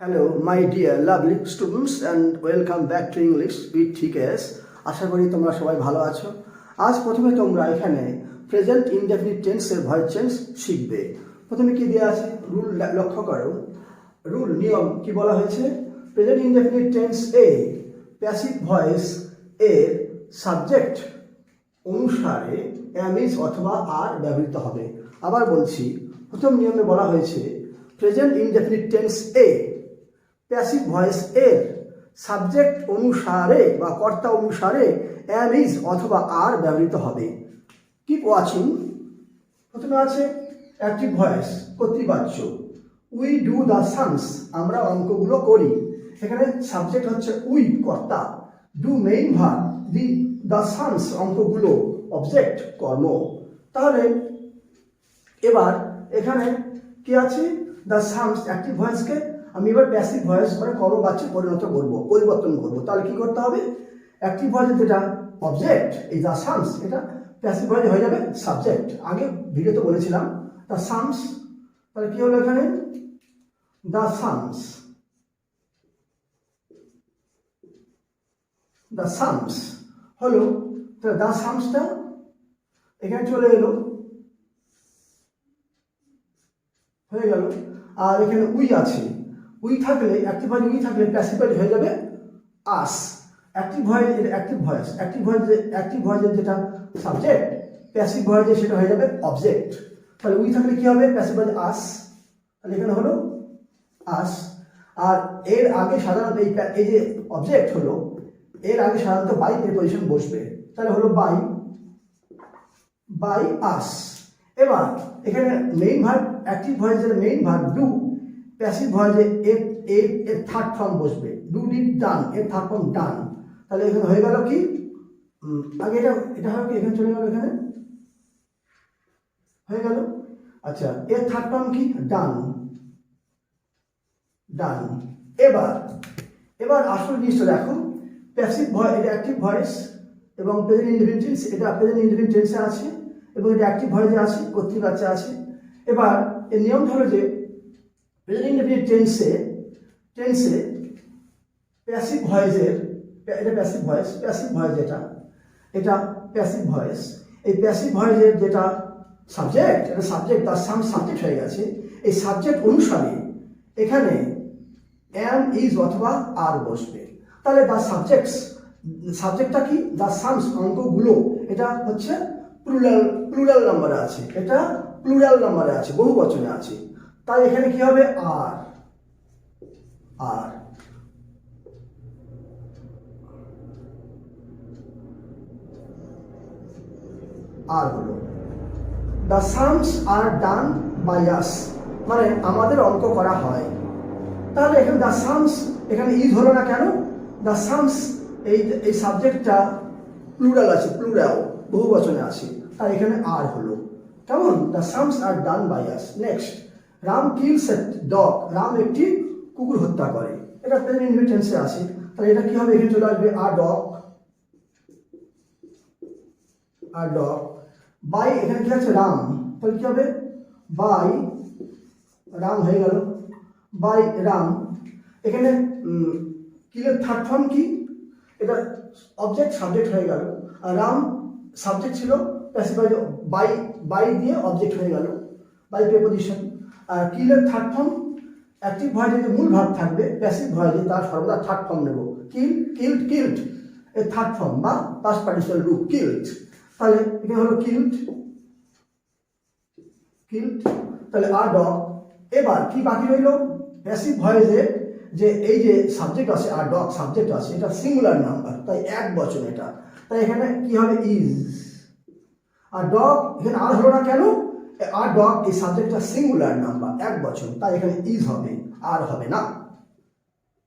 Hello, my dear lovely students, and welcome back to English with TKS. আশা করি তোমরা সবাই ভালো আছো। আজ প্রথমে তোমরা এখানে প্রেজেন্ট ইনডেফিনিট টেন্সের ভয়েস চেঞ্জ শিখবে। প্রথমে কি দেওয়া আছে রুল লক্ষ্য করো। রুল নিয়ম কি বলা হয়েছে? প্রেজেন্ট ইনডেফিনিট টেন্স এ প্যাসিভ ভয়েস এর সাবজেক্ট অনুসারে am is অথবা আর ব্যবহৃত হবে। আবার বলছি, প্রথম নিয়মে বলা হয়েছে প্রেজেন্ট ইনডেফিনিট টেন্স এ প্যাসিভ ভয়েস এর সাবজেক্ট অনুসারে বা কর্তা অনুসারে am is অথবা আর ব্যবহৃত হবে। Keep watching. প্রথমে আছে অ্যাক্টিভ ভয়েস কর্তৃবাচ্য, উই ডু দ্য সামস, আমরা অঙ্কগুলো করি। এখানে সাবজেক্ট হচ্ছে উই কর্তা, do main verb, the sums অঙ্কগুলো, অবজেক্ট কর্ম। তাহলে এবার এখানে কি আছে? দ্য সামস অ্যাক্টিভ ভয়েসকে আমি এবার প্যাসিভ ভয়েস মানে কর্মবাচ্যে পরিবর্তন করবো। তাহলে কি করতে হবে? অ্যাক্টিভ ভয়েসের যেটা অবজেক্ট এই দ্য সামস, এটা প্যাসিভ ভয়েসে হয়ে যাবে সাবজেক্ট। আগে ভিডিওতে বলেছিলাম দ্য সামস, তাহলে কি হলো এখানে? দ্য সামস, দ্য সামস হলো, তাহলে দ্য সামসটা এখানে চলে এলো, হয়ে গেল। আর এখানে উই আছে, উই থাকলে অ্যাক্টিভ ভয়েস উই থাকলে প্যাসিভ ভয়েস হয়ে যাবে আস। অ্যাক্টিভ ভয়েসের যেটা সাবজেক্ট, প্যাসিভ ভয়েসে সেটা হয়ে যাবে অবজেক্ট। তাহলে উই থাকলে কি হবে? প্যাসিভ ভয়েস আস, তাহলে এখানে হলো আস। আর এর আগে সাধারণত এই যে অবজেক্ট হলো, এর আগে সাধারণত বাই প্রিপোজিশন বসবে, তাহলে হলো বাই আস। এবার এখানে মেইন ভার্ব, অ্যাক্টিভ ভয়েসের মেইন ভার্ব ডু, প্যাসিভ ভয়েসে এর থার্ড ফর্ম বসবে, ডু ডিড ডান, এর থার্ড ফর্ম ডান। তাহলে এখানে হয়ে গেল কি? আগে এটা হয় কি? এখানে চলে গেল, এখানে হয়ে গেল। আচ্ছা, এর থার্ড ফর্ম কি? ডান। এবার আসল জিনিসটা দেখো, প্যাসিভ ভয়েস এটা অ্যাক্টিভ ভয়েস এবং প্রেজেন্ট ইনডেফিনিট টেন্স, এটা প্রেজেন্ট ইনডেফিনিট টেন্সে আছে এবং এটা অ্যাক্টিভ ভয়েসে আছে, কর্তৃবাচ্যে আছে। এবার এর নিয়ম হলো যে প্রেজেন্ট ইনডেফিনিট টেন্সে প্যাসিভ ভয়েসের, এটা প্যাসিভ ভয়েস যেটা, এটা প্যাসিভ ভয়েস, এই প্যাসিভ ভয়েসের যেটা সাবজেক্ট, এটা সাবজেক্ট, তার সাম সাবজেক্ট হয়ে গেছে। এই সাবজেক্ট অনুসারে এখানে am is অথবা আর বসবে। তাহলে দ্য সাবজেক্টটা কি? দ্য সামস অঙ্কগুলো, এটা হচ্ছে প্লুরাল নাম্বারে আছে, এটা প্লুরাল নাম্বারে আছে, বহু বচনে আছে। তাই এখানে কি হবে? আর হলো the sums are done by আস, মানে আমাদের অঙ্ক করা হয়। তাহলে এখানে দ্য সামস, এখানে ইজ হলো না কেন? দ্য সামস এই সাবজেক্টটা প্লুরাল আছে, বহু বচনে আছে, তাই এখানে আর হলো। কেমন? The sums are done by us. Next, Ram kills a dog, Ram একটি কুকুর হত্যা করে, এটা প্রেজেন্ট ইনডেফিনিট টেন্সে আছে। তাহলে এটা কি হবে? এখানে চলে আসবে আর ডগ বাই, এখানে কি আছে? রাম, তাহলে কি হবে? বাই রাম হয়ে গেল, বাই রাম। এখানে কিলের থার্ড ফর্ম কি? এটা অবজেক্ট সাবজেক্ট হয়ে গেল, আর রাম সাবজেক্ট ছিল, প্যাসিভ ভয়েসে বাই দিয়ে অবজেক্ট হয়ে গেল, বাই প্রিপোজিশন। আর কিলের থার্ড ফর্ম, অ্যাক্টিভ ভয়েসে যে মূল ভাব থাকবে, প্যাসিভ ভয়েসে তার সর্বদা থার্ড ফর্ম নেব, কিল্ড এর থার্ড ফর্ম বা পাস্ট পার্টিসিপাল রূপ কিল্ড। তাহলে এখানে হলো কিল্ড, তাহলে আর ডগ। এবার কি বাকি রইল? প্যাসিভ ভয়েসে যে এই যে সাবজেক্ট আছে, আর ডগ সাবজেক্ট আছে, এটা সিঙ্গুলার নাম্বার, তাই এক বচন এটা, তাই এখানে কি হবে? ইজ। আর ডগ, এখানে আর হলো না কেন? আর ডগ এই সাবজেক্টটা সিঙ্গুলার নাম্বার, এক বচন, তাই এখানে ইজ হবে, আর হবে না।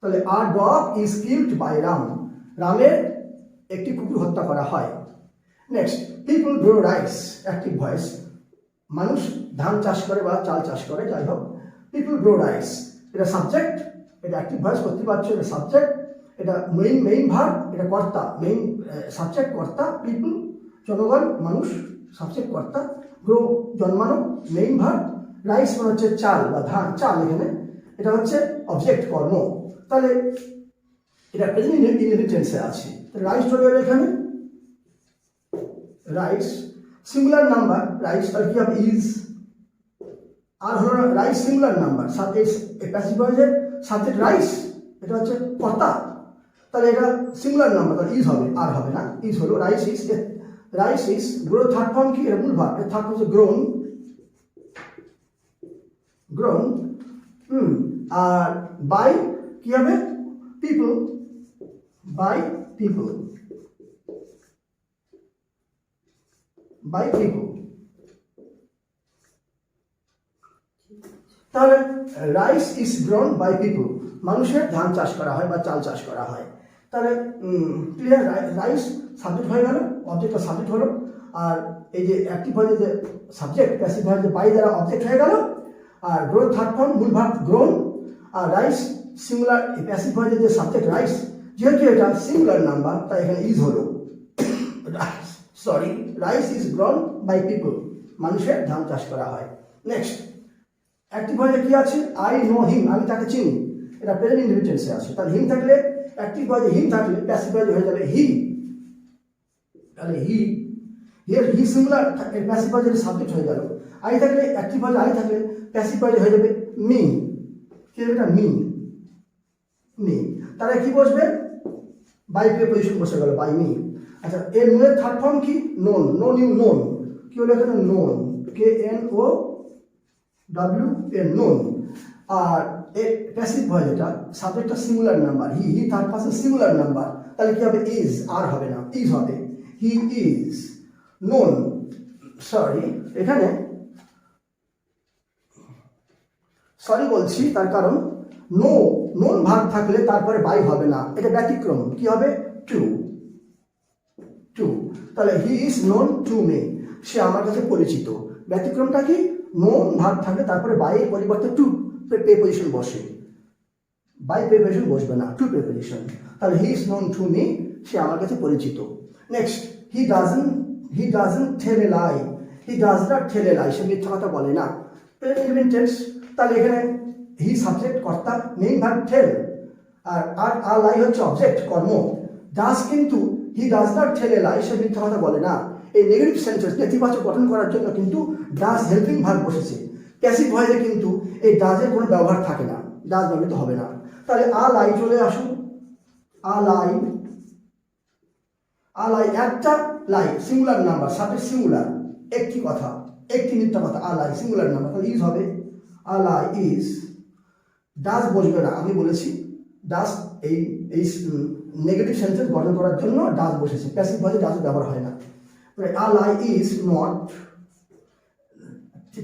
তাহলে আর dog is killed by Ram, রামের একটি কুকুর হত্যা করা হয়। Next, people grow rice, active voice, মানুষ ধান চাষ করে বা চাল চাষ করে, যাই হোক। পিপল গ্রো রাইস, এটা সাবজেক্ট, এটা অ্যাক্টিভ ভয়েস কর্তৃবাচ্য, এটা সাবজেক্ট, এটা মেইন ভার্ব, এটা কর্তা, মেইন সাবজেক্ট কর্তা, পিপল জনগণ, মানুষ সাবজেক্ট কর্তা, গ্রো জন্মানো, মেইন ভার্ব, রাইস মানে হচ্ছে চাল বা ধান, চাল, এখানে এটা হচ্ছে অবজেক্ট কর্ম। তাহলে এটা প্রেজেন্ট ইনডেফিনিট টেন্সে আছে। রাইস চলে গেল এখানে, রাইস সিঙ্গুলার নাম্বার, রাইস তাহলে কি হবে ইজ, আর হলো রাইস সিঙ্গুলার নাম্বার, প্যাসিভ ভয়েসের সাবজেক্ট রাইস, এটা হচ্ছে কর্তা, তাহলে এটা সিঙ্গুলার নাম্বার, তাহলে ইজ হবে, আর হবে না, ইজ হলো rice is. Rice is grow third form কি, এটা মূল ভাব, এর থার্ড হচ্ছে গ্রোন, গ্রোন। আর বাই কি হবে people, by people, by people. তাহলে rice is grown by people, মানুষের ধান চাষ করা হয় বা চাল চাষ করা হয়। তাহলে ক্লিয়ার, রাইস সাবজেক্ট হয়ে গেল, অবজেক্টটা সাবজেক্ট হলো, আর এই যে অ্যাক্টিভ ভয়েসে যে সাবজেক্ট, প্যাসিভ ভয়েসে বাই দ্বারা অবজেক্ট হয়ে গেল, আর গ্রো থার্ড ফর্ম মূল ভাব গ্রোন, আর রাইস সিঙ্গুলার, প্যাসিভ ভয়েসে যে সাবজেক্ট রাইস, যেহেতু এটা সিঙ্গুলার নাম্বার তাই এখানে ইজ হলো, sorry, rice is grown by people, মানুষের ধান চাষ করা হয়। নেক্সট অ্যাক্টিভ ভয়েসে কি আছে, আই নো হিম, আমি তাকে চিনি, এটা প্রেজেন্ট ইনডেফিনিট টেন্সে আছে। তাহলে হিম থাকলে, অ্যাক্টিভ ভয়েসে হিম থাকলে প্যাসিভ ভয়েসে হয়ে যাবে হি, তাহলে he, here he singular, passive ভয়েসে সাবজেক্ট হয়ে গেল। আই থাকলে, অ্যাক্টিভ ভয়েসে আই থাকলে প্যাসিভ ভয়েসে হয়ে যাবে মি, কি হবে এটা মি, মি। তাহলে কি বসবে, বাই প্রিপোজিশন বসে গেল, বাই মি। আচ্ছা, এর মূলের থার্ড ফর্ম কি, নোন, নোন ইউ নোন, কি হলো এখানে known, K N O W N, known. আর এর প্যাসিভ ভয়েস এটা সাবজেক্টটা singular number, he, he third person singular number, তাহলে কি হবে ইজ, আর হবে না, ইজ হবে, হি ইজ নোন। সরি, এখানে সরি বলছি তার কারণ নো, নোন ভাগ থাকলে তারপরে বাই হবে না, এটা ব্যতিক্রম, কি হবে টু, টু। তাহলে he is known to me, সে আমার কাছে পরিচিত। ব্যতিক্রমটা কি, নোন ভাগ থাকলে তারপরে বাই এর পরিবর্তে টু প্রিপোজিশন বসে, বাই প্রিপোজিশন বসবে না, টু প্রিপোজিশন। তাহলে he is known to me, সে আমার কাছে পরিচিত। Next, he doesn't tell a lie, he does not tell a lie, সে মিথ্যা কথা বলে না, প্রেজেন্ট ইনডেফিনিট টেন্স। তাহলে এখানে হি সাবজেক্ট কর্তা, মেইন ভার্ব টেল, আর আর লাই হচ্ছে অবজেক্ট কর্ম। ডাজ কিন্তু হি does not tell a lie, সে মিথ্যা কথা বলে না। এই নেগেটিভ সেন্টেন্স নেতিবাচক গঠন করার জন্য কিন্তু ডাজ হেল্পিং ভার্ব বসেছে। প্যাসিভ ভয়েসে কিন্তু এই ডাজের কোনো ব্যবহার থাকে না, ডাজ ব্যবহৃত হবে না। তাহলে আ লাই চলে আসুন, আ লাই, আ লাই একটা লাই সিঙ্গুলার নাম্বার, সাবজেক্ট সিঙ্গুলার, একটি কথা, একটি মিথ্যা কথা, আ লাই সিঙ্গুলার নাম্বার, তাহলে ইজ হবে, আ লাই ইজ। ডাজ বসবে না, আমি বলেছি ডাজ এই এই নেগেটিভ সেন্টেন্স গঠন করার জন্য ডাজ বসেছে, প্যাসিভ ভয়েসে ডাজের ব্যবহার হয় না। আ লাই ইজ নট,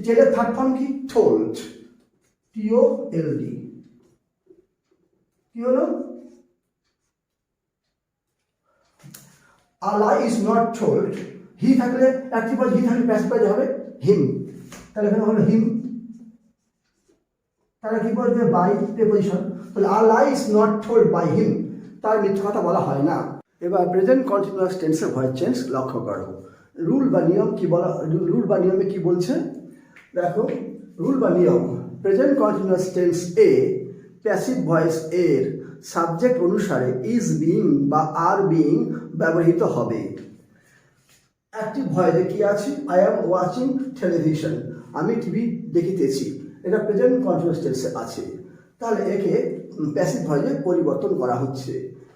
টেলের থার্ড ফর্ম কি, টোল্ড, TOLD, কি হলো, a lie is not told. He থাকলে অ্যাক্টিভ ভয়েস, হি থাকলে প্যাসিভ ভয়েসে হবে হিম, তাহলে এখানে হলো হিম, তাহলে কি বলবে বাই প্রিপোজিশন। তাহলে a lie is not told by him, তার মিথ্যা কথা বলা হয় না। এবার প্রেজেন্ট কন্টিনিউয়াস টেন্সের ভয়েস চেঞ্জ লক্ষ্য করো। রুল বা নিয়ম কি বলা, রুল বা নিয়মে কি বলছে দেখো, রুল বা নিয়ম, প্রেজেন্ট কন্টিনিউয়াস টেন্স এ প্যাসিভ ভয়েস এর সাবজেক্ট অনুসারে ইজ বিং বা আর বিং ব্যবহৃত হবে। অ্যাক্টিভ ভয়েসে কি আছে, আই অ্যাম ওয়াচিং টেলিভিশন, আমি টিভি দেখিতেছি, এটা প্রেজেন্ট কন্টিনিউয়াস টেন্সে আছে। তাহলে একে প্যাসিভ ভয়েসে পরিবর্তন করা হচ্ছে।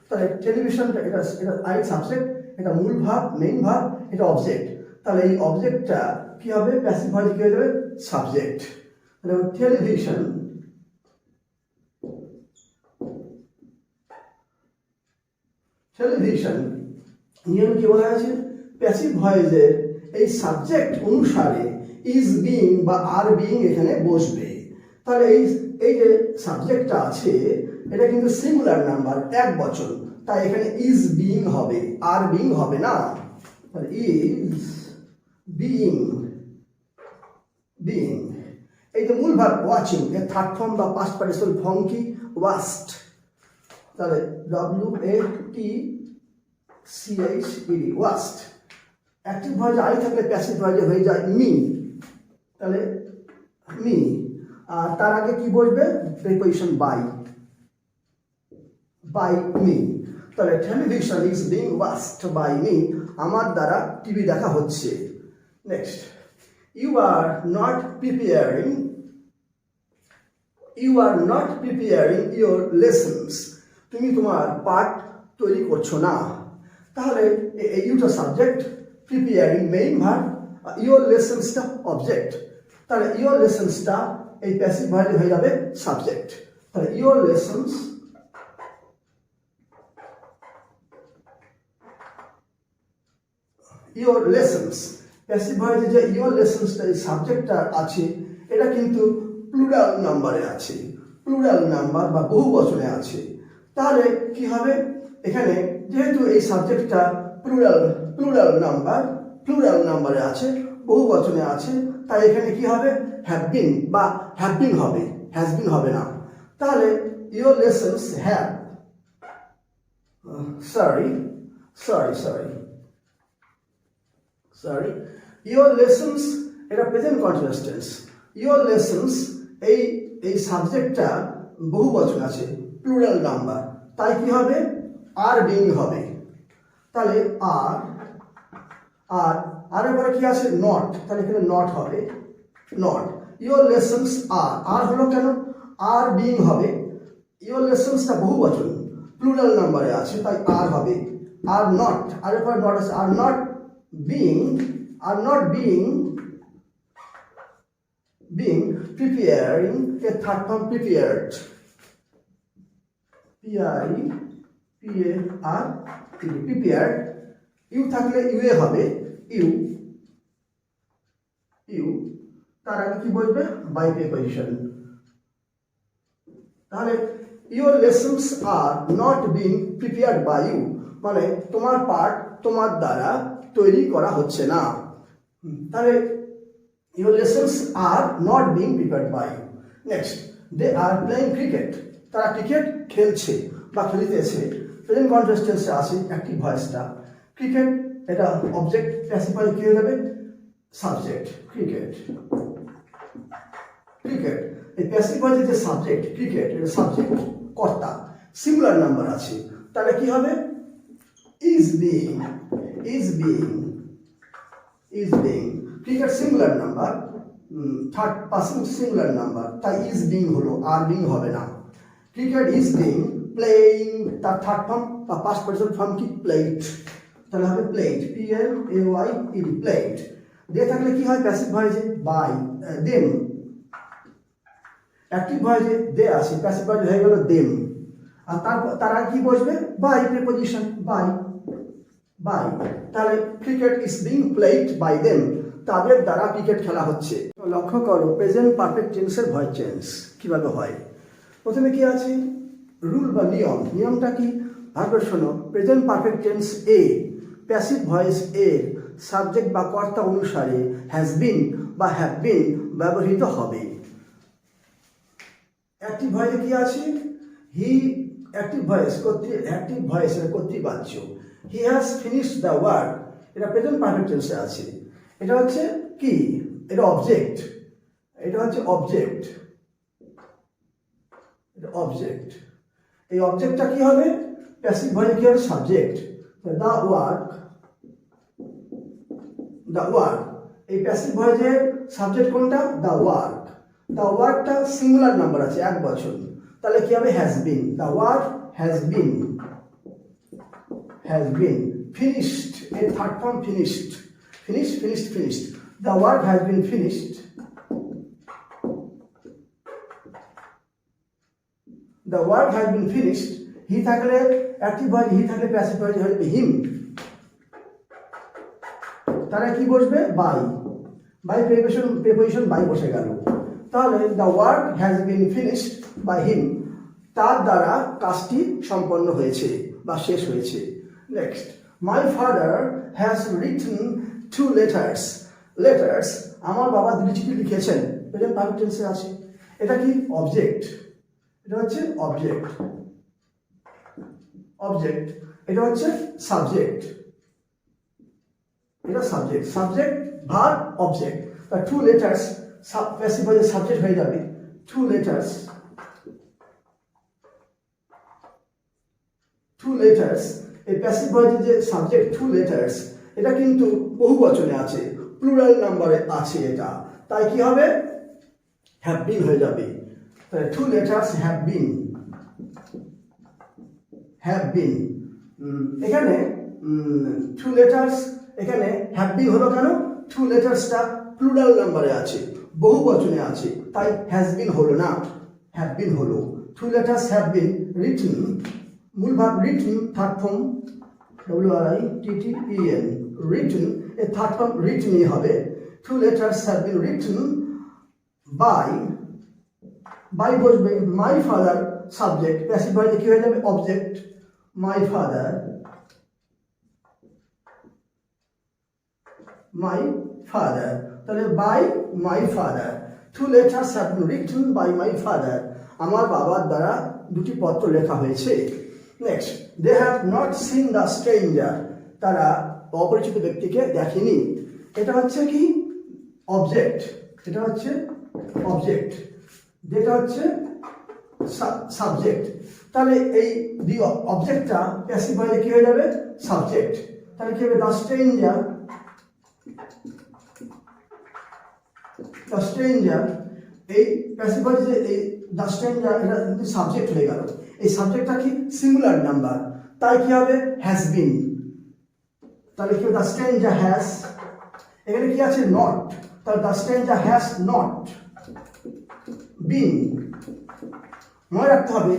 তাহলে টেলিভিশনটা, এটা এটা আই সাবজেক্ট, এটা মূল ভাব, মেইন ভাব, এটা অবজেক্ট। তাহলে এই অবজেক্টটা কি হবে, প্যাসিভ ভয়েসে কি হয়ে যাবে, সাবজেক্ট। তাহলে টেলিভিশন, টেলিভিশন নিয়ম কি বলা হয়েছে, প্যাসিভ ভয়েসের এই সাবজেক্ট অনুসারে ইজ বিং বা আর বিং এখানে বসবে। তাহলে এই যে সাবজেক্টটা আছে এটা কিন্তু সিঙ্গুলার নাম্বার, এক বচন, তাই এখানে ইজ বিং হবে, আর বিং হবে না। তাহলে ইজ বিং, বিং। এই যে মূল ভার্ব ওয়াচিং, এর থার্ড ফর্ম বা পাস্ট পার্টিসিপল ফর্ম কি, ওয়াচড, তাহলে WATCHED, ওয়াচড। অ্যাক্টিভ ভয়েসে আই থাকলে প্যাসিভ ভয়েসে হয়ে যায় মি, তাহলে মি। আর তার আগে কি বসবে, প্রিপোজিশন বাই মি। তাহলে television is being watched by me, আমার দ্বারা টিভি দেখা হচ্ছে। Next, you are not preparing your lessons, তুমি তোমার পাঠ তৈরি করছো না। তাহলে ইউটা subject, preparing main verb, your লেসন্সটা অবজেক্ট। তাহলে ইউর লেসন্সটা এই প্যাসিভ ভার্ব হয়ে যাবে সাবজেক্ট। তাহলে ইউর লেসন্স প্যাসিভ ভার্বে যে ইউর লেসন্সটা এই সাবজেক্টটা আছে, এটা কিন্তু প্লুরাল নাম্বারে আছে, প্লুরাল নাম্বার বা বহু বচনে আছে। তাহলে কি হবে, এখানে যেহেতু এই সাবজেক্টটা প্লুরাল নাম্বারে আছে, বহু বচনে আছে, তাই এখানে কি হবে, হ্যাভ বিন বা হ্যাভ বিন হবে, হ্যাজ বিন হবে না। তাহলে your lessons have your lessons, এটা present continuous tense. Your lessons এই সাবজেক্টটা বহু বচন আছে, প্লুরাল নাম্বার, তাই কি হবে, আর বিং হবে। তাহলে আর এবারে কি আছে, নট, তাহলে এখানে নট হবে, নট। ইউর লেসন্স আর হলো কেন, আর বিং হবে। ইউর লেসন্সটা বহু বচন, প্লুরাল নাম্বারে আছে, তাই আর হবে। আর নট, আর এরপরে নট আছে, are not being preparing, a third form prepared, prepared, you থাকলে ইউএ হবে, ইউ তার আগে কি বলবে, বাই প্রিপোজিশন। তাহলে your lessons are not being prepared by you, মানে তোমার পাঠ তোমার দ্বারা তৈরি করা হচ্ছে না। তাহলে your lessons are not being prepared by you. Next, they are playing cricket, তারা ক্রিকেট খেলছে বা খেলিতেছে। প্রেজেন্ট কন্টিনিউয়াস টেন্সে আছে অ্যাক্টিভ ভয়েসটা, ক্রিকেট এটা অবজেক্ট, প্যাসিভ ভয়েস কি হয়ে যাবে, সাবজেক্ট। ক্রিকেট এই প্যাসিভ ভয়েসের যে সাবজেক্ট ক্রিকেট, এটা সাবজেক্ট, কর্তা, সিঙ্গুলার নাম্বার আছে, তাহলে কি হবে, is being cricket singular number, third person singular number, তাই ইজ বিং হলো, আর বিং হবে না। ক্রিকেট ইজ বিং প্লেইং, তার থার্ড ফর্ম বা পাস্ট পার্সন ফর্ম কি, প্লেট, তাহলে হবে প্লেট, PLAYED, প্লেট। দিয়ে থাকলে কি হয়, প্যাসিভ ভয়েসে বাই দেম, অ্যাক্টিভ ভয়েসে দে আসে, প্যাসিভ ভয়েসে হয়ে গেল দেম। আর তারা কি বসবে, বাই প্রিপোজিশন, বাই। তাহলে cricket is being played by them, তাদের দ্বারা ক্রিকেট খেলা হচ্ছে। লক্ষ্য করো প্রেজেন্ট পারফেক্ট টেন্সের ভয়েস চেঞ্জ কিভাবে হয়। প্রথমে কি আছে, রুল বা নিয়মটা কি, ভার্বের শোনো, প্রেজেন্ট পারফেক্ট টেন্স এ প্যাসিভ ভয়েস এর সাবজেক্ট বা কর্তা অনুসারে হ্যাজ বিন বা হ্যাভ বিন ব্যবহৃত হবে। অ্যাক্টিভ ভয়েসে কি আছে, হি, অ্যাক্টিভ ভয়েসের কর্তৃবাচ্য, he has finished the work, এটা প্রেজেন্ট পারফেক্ট টেন্সে আছে। এটা হচ্ছে কি, এটা অবজেক্ট, এটা এই অবজেক্টটা কি হবে, প্যাসিভ ভয়েসে কি হবে, সাবজেক্ট। দ্য ওয়ার্ক এই প্যাসিভ ভয়েসের সাবজেক্ট কোনটা, দ্য ওয়ার্কটা সিঙ্গুলার নাম্বার আছে, এক বচন, তাহলে কি হবে, has been, the work has bin finished, a third form finished, the work has been finished, he থাকলে অ্যাক্টিভ ভয়েস, হি থাকলে প্যাসিভ ভয়েস হয়ে যাবে হিম, তারা কি বসবে, বাই প্রিপোজিশন বাই বসে গেল। তাহলে the work has been finished by him, তার দ্বারা কাজটি সম্পন্ন হয়েছে বা শেষ হয়েছে। Next, my father has written 2 letters, আমার বাবা 2টি চিঠি লিখেছেন, প্রেজেন্ট পারফেক্ট টেন্সে আছে। এটা কি, অবজেক্ট, এটা হচ্ছে অবজেক্ট, এটা হচ্ছে subject, verb object. 2 letters passive ভয়েসে সাবজেক্ট হয়ে যাবে, two letters এই প্যাসিভ ভয়েসের যে সাবজেক্ট টু লেটার্স এটা কিন্তু বহুবচনে আছে, প্লুরাল নাম্বারে আছে এটা, তাই কি হবে হ্যাভ বিন হয়ে যাবে। তাহলে টু লেটার্স হ্যাভ বিন এখানে টু লেটার্স এখানে হ্যাভ বিন হলো কেন, টু লেটার্সটা প্লুরাল নাম্বারে আছে, বহু বচনে আছে, তাই হ্যাজ বিন হলো না, হ্যাভ বিন হলো। Two letters have been written, মূল ভাব written, third form WRITTEN, written, এই থার্ড ফর্ম রিটেনই হবে। Two letters have been written by বসবে মাই ফাদার, সাবজেক্ট, প্যাসিভ ভয়েসে কি হয়ে যাবে অবজেক্ট, মাই ফাদার, তাহলে by my father, two letters have been written by my father, আমার বাবার দ্বারা দুটি পত্র লেখা হয়েছে। Next, they have not seen the stranger, তারা অপরিচিত ব্যক্তিকে দেখেনি, এটা হচ্ছে কি অবজেক্ট, এটা হচ্ছে অবজেক্ট, যেটা হচ্ছে সাবজেক্ট, তাহলে এই দি অবজেক্টটা প্যাসিভ ভয়েসে কি হয়ে যাবে সাবজেক্ট, তাহলে কি হবে দ্য স্ট্রেঞ্জার, এই প্যাসিভ ভয়েসে এই দ্য স্ট্রেঞ্জার এটা কিন্তু সাবজেক্ট হয়ে গেল, এই সাবজেক্টটা কি সিঙ্গুলার নাম্বার, তাই কি হবে হ্যাজ বিন, তাহলে কি হবে দ্য স্ট্রেঞ্জার হ্যাজ, এখানে কি আছে নট, তাহলে দ্য স্ট্রেঞ্জার হ্যাজ নট বিন। মনে রাখতে হবে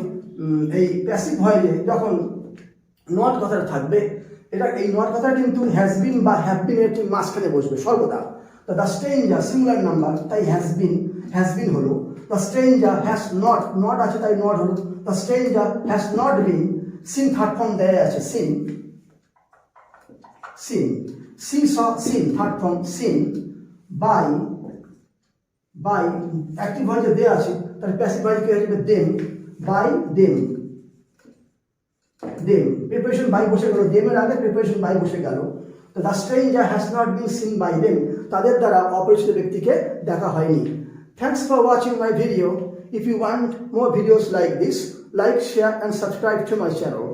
এই প্যাসিভ ভয়েসে যখন নট কথাটা থাকবে, এটা এই নট কথাটা কিন্তু হ্যাজ বিন বা হ্যাভ বিন এর মাঝখানে বসবে সর্বদা, তো দ্য স্ট্রেঞ্জার সিঙ্গুলার নাম্বার তাই হ্যাজ বিন হলো, দ্য স্ট্রেঞ্জার হ্যাজ নট আছে তাই নট হলো, the stranger has not been, seen third form দেয়া আছে seen third form seen, by active ভয়েসে দেয়া আছে, তাহলে প্যাসিভ ভয়েসে কি হয়ে যাবে them, by them, preparation by বসে গেল, দেমের আগে প্রিপারেশন বাই বসে গেল, তো the stranger has not been seen by them, তাদের দ্বারা অপরিচিত ব্যক্তিকে দেখা হয়নি। Thanks for watching my video. If you want more videos like this, like, share and subscribe to my channel.